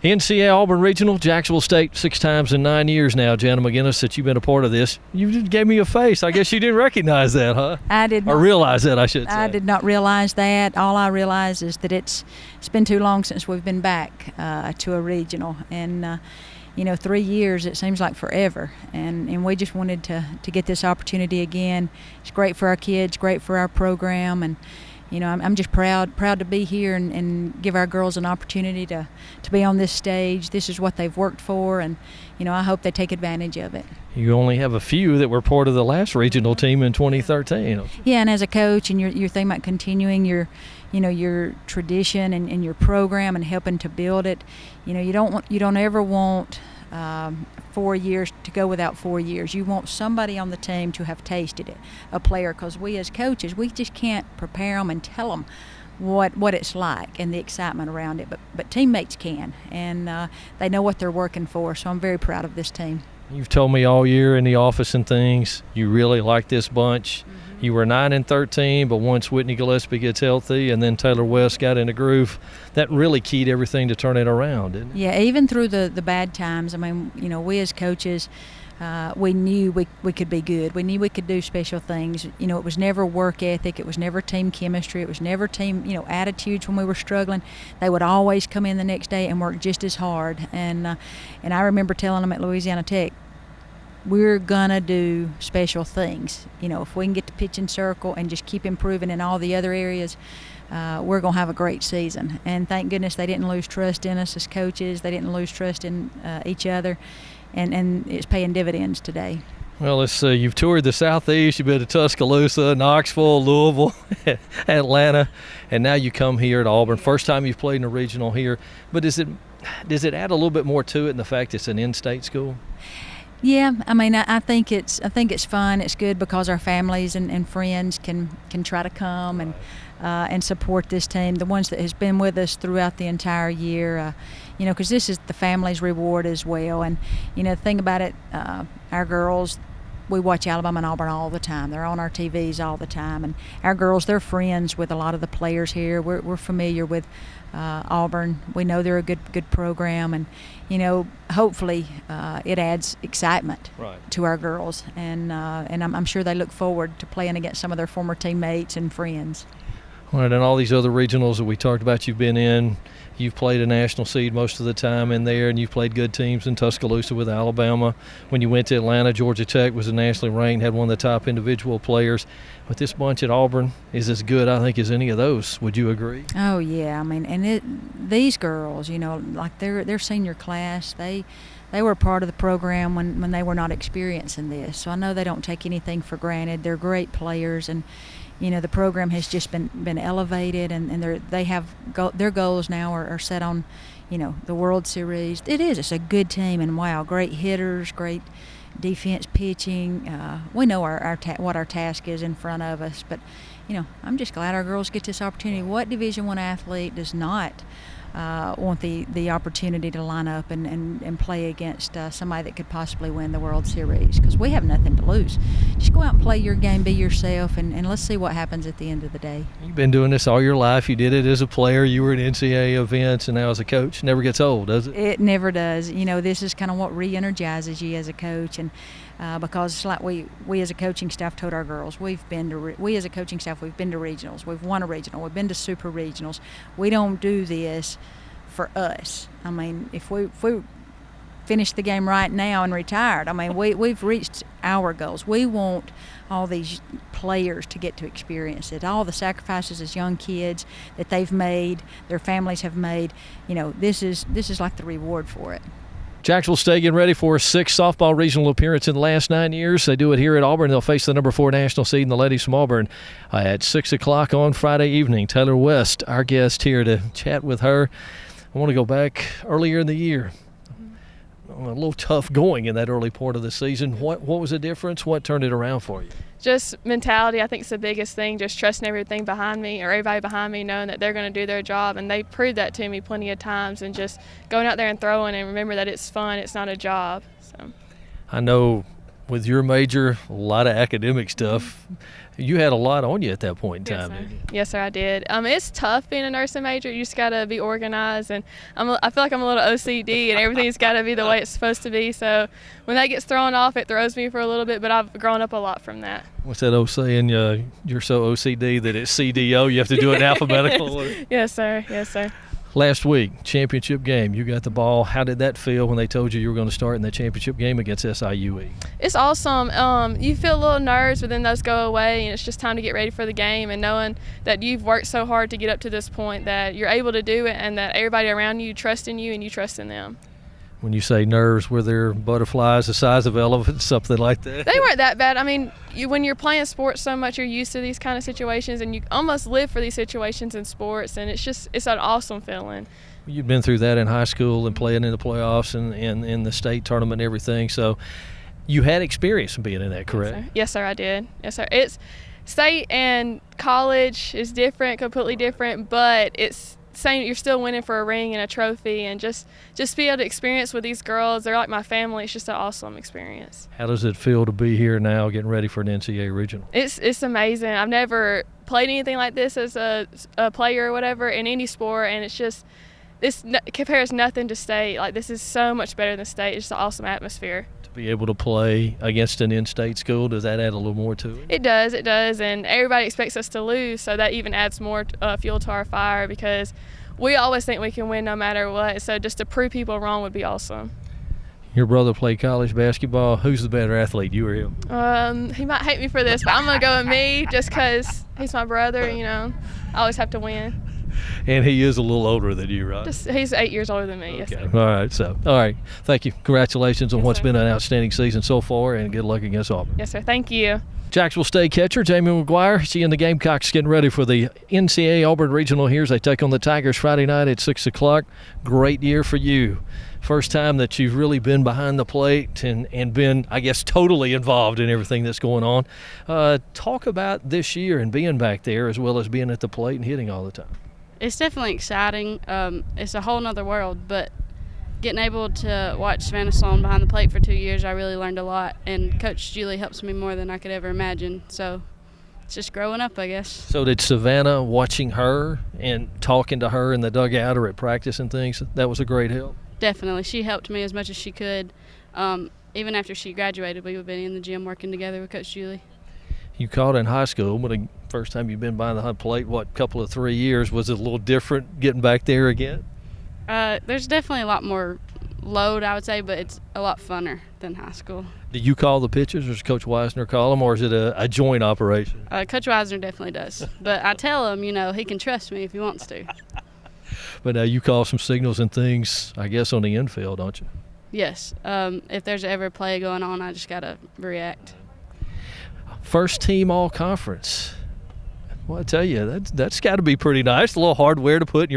NCAA Auburn Regional, Jacksonville State 6 times in 9 years now. Jana McGinnis, that you've been a part of this. You just gave me a face. I guess you didn't recognize that, huh? I did not. Or realize that, I should say. I did not realize that. All I realize is that it's been too long since we've been back to a regional. And, 3 years, it seems like forever. And we just wanted to get this opportunity again. It's great for our kids, great for our program. And, I'm just proud to be here and give our girls an opportunity to be on this stage. This is what they've worked for, and I hope they take advantage of it. You only have a few that were part of the last regional team in 2013. Yeah, and as a coach, and you're thinking about continuing your tradition and your program and helping to build it. You don't ever want 4 years to go without 4 years. You want somebody on the team to have tasted it, a player, because we as coaches, we just can't prepare them and tell them what it's like and the excitement around it, but teammates can, and they know what they're working for, so I'm very proud of this team. You've told me all year in the office and things, you really like this bunch. You were 9-13, but once Whitney Gillespie gets healthy and then Taylor West got in a groove, that really keyed everything to turn it around, didn't it? Yeah, even through the bad times. I mean, we as coaches, we knew we could be good. We knew we could do special things. It was never work ethic. It was never team chemistry. It was never team, attitudes when we were struggling. They would always come in the next day and work just as hard. And I remember telling them at Louisiana Tech, we're going to do special things. If we can get to pitching circle and just keep improving in all the other areas, we're going to have a great season. And thank goodness they didn't lose trust in us as coaches. They didn't lose trust in each other. And it's paying dividends today. Well, let's see. You've toured the Southeast. You've been to Tuscaloosa, Knoxville, Louisville, Atlanta, and now you come here at Auburn. First time you've played in a regional here. But does it add a little bit more to it in the fact it's an in-state school? Yeah, I mean, I think it's fun. It's good because our families and friends can try to come and support this team. The ones that has been with us throughout the entire year, because this is the family's reward as well. And the thing about it, our girls, we watch Alabama and Auburn all the time. They're on our TVs all the time, and our girls, they're friends with a lot of the players here. We're familiar with Auburn. We know they're a good program, and hopefully it adds excitement to our girls, and I'm sure they look forward to playing against some of their former teammates and friends. All right, and all these other regionals that we talked about you've been in, you've played a national seed most of the time in there, and you've played good teams in Tuscaloosa with Alabama. When you went to Atlanta, Georgia Tech was nationally ranked, had one of the top individual players. But this bunch at Auburn is as good, I think, as any of those. Would you agree? Oh, yeah. I mean, and these girls, like their senior class, they were part of the program when they were not experiencing this. So I know they don't take anything for granted. They're great players, and the program has just been elevated, and their goals now are set on, the World Series. It's a good team, and wow, great hitters, great defense, pitching. We know what our task is in front of us, but I'm just glad our girls get this opportunity. What Division I athlete does not want the opportunity to line up and play against somebody that could possibly win the World Series? Because we have nothing to lose. Just go out and play your game, be yourself, and let's see what happens at the end of the day. You've been doing this all your life. You did it as a player. You were at NCAA events, and now as a coach. Never gets old, does it? It never does. This is kind of what re-energizes you as a coach, and because it's like we as a coaching staff told our girls, we as a coaching staff, we've been to regionals, we've won a regional, we've been to super regionals. We don't do this for us. I mean, if we finished the game right now and retired, I mean, we've reached our goals. We want all these players to get to experience it, all the sacrifices as young kids that they've made, their families have made. This is like the reward for it. Jacksonville State getting ready for a 6th softball regional appearance in the last 9 years. They do it here at Auburn. They'll face the number 4 national seed in the ladies from Auburn at 6 o'clock on Friday evening. Taylor West, our guest here to chat with her. I want to go back earlier in the year. A little tough going in that early part of the season. What was the difference? What turned it around for you? Just mentality, I think, is the biggest thing. Just trusting everybody behind me, knowing that they're going to do their job, and they proved that to me plenty of times. And just going out there and throwing, and remember that it's fun, it's not a job. So I know with your major, a lot of academic stuff. You had a lot on you at that point in time, didn't you? Yes, sir, I did. It's tough being a nursing major. You just got to be organized, and I feel like I'm a little OCD, and everyth's got to be the way it's supposed to be. So when that gets thrown off, it throws me for a little bit, but I've grown up a lot from that. What's that old saying? You're so OCD that it's CDO. You have to do it in alphabetical order. Yes, sir. Yes, sir. Last week, championship game, you got the ball. How did that feel when they told you were going to start in the championship game against SIUE? It's awesome. You feel a little nerves, but then those go away, and it's just time to get ready for the game, and knowing that you've worked so hard to get up to this point, that you're able to do it, and that everybody around you trusts in you and you trust in them. When you say nerves, were there butterflies the size of elephants, something like that? They weren't that bad. I mean, when you're playing sports so much, you're used to these kind of situations, and you almost live for these situations in sports, and it's an awesome feeling. You'd been through that in high school and playing in the playoffs and in the state tournament and everything, so you had experience in being in that, correct? Yes, sir, I did. Yes, sir. It's state and college is different, completely different, but it's same. You're still winning for a ring and a trophy, and just be able to experience with these girls. They're like my family. It's just an awesome experience. How does it feel to be here now, getting ready for an NCAA regional? It's amazing. I've never played anything like this as a player or whatever in any sport, and it compares nothing to state. Like, this is so much better than state. It's an awesome atmosphere. To be able to play against an in-state school, does that add a little more to it? It does, and everybody expects us to lose, so that even adds more fuel to our fire, because we always think we can win no matter what. So just to prove people wrong would be awesome. Your brother played college basketball. Who's the better athlete, you or him? He might hate me for this, but I'm going to go with me just because he's my brother, I always have to win. And he is a little older than you, right? He's 8 years older than me. Okay. Yes, sir. All right. Thank you. Congratulations on Yes, what's sir. been an outstanding season so far, and good luck against Auburn. Yes, sir. Thank you. Jacksonville State catcher Jamie McGuire. She and the Gamecocks getting ready for the NCAA Auburn Regional here as they take on the Tigers Friday night at 6 o'clock. Great year for you. First time that you've really been behind the plate and been, I guess, totally involved in everything that's going on. Talk about this year and being back there as well as being at the plate and hitting all the time. It's definitely exciting. It's a whole nother world, but getting able to watch Savannah Sloan behind the plate for 2 years, I really learned a lot, and Coach Julie helps me more than I could ever imagine. So it's just growing up, I guess. So did Savannah, watching her and talking to her in the dugout or at practice and things, that was a great help? Definitely. She helped me as much as she could. Even after she graduated, we would be in the gym working together with Coach Julie. You caught in high school, but the first time you've been behind the plate, couple of 3 years, was it a little different getting back there again? There's definitely a lot more load, I would say, but it's a lot funner than high school. Do you call the pitches, or does Coach Wisner call them, or is it a joint operation? Coach Wisner definitely does, but I tell him, he can trust me if he wants to. But you call some signals and things, I guess, on the infield, don't you? Yes. If there's ever a play going on, I just got to react. First team all-conference. Well, I tell you, that's got to be pretty nice. A little hardware to put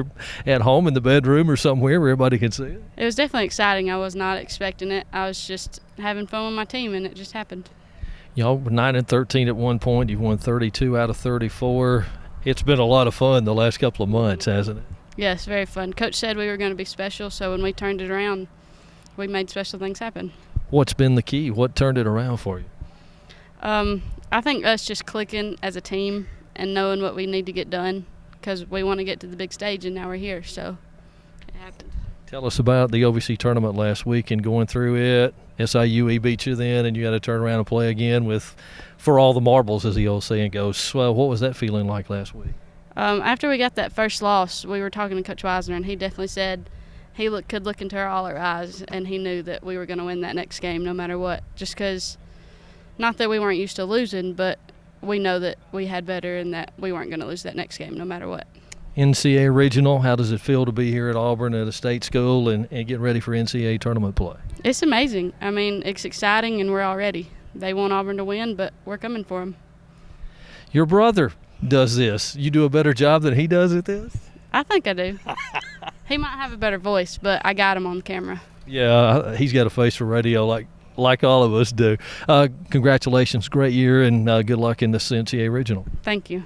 at home in the bedroom or somewhere where everybody can see it. It was definitely exciting. I was not expecting it. I was just having fun with my team, and it just happened. Y'all were 9-13 at one point. You've won 32 out of 34. It's been a lot of fun the last couple of months, hasn't it? Yes, very fun. Coach said we were going to be special, so when we turned it around, we made special things happen. What's been the key? What turned it around for you? I think us just clicking as a team and knowing what we need to get done, because we want to get to the big stage, and now we're here, so it happened. Tell us about the OVC tournament last week and going through it. SIUE beat you then, and you got to turn around and play again for all the marbles, as the old saying goes. Well, what was that feeling like last week? After we got that first loss, we were talking to Coach Wisner, and he definitely said he could look into all our eyes, and he knew that we were going to win that next game no matter what, just because not that we weren't used to losing, but we know that we had better and that we weren't going to lose that next game no matter what. NCAA Regional, how does it feel to be here at Auburn at a state school and getting ready for NCAA tournament play? It's amazing. I mean, it's exciting, and we're all ready. They want Auburn to win, but we're coming for them. Your brother does this. You do a better job than he does at this? I think I do. He might have a better voice, but I got him on camera. Yeah, he's got a face for radio like all of us do. Congratulations. Great year, and good luck in this NCAA Regional. Thank you.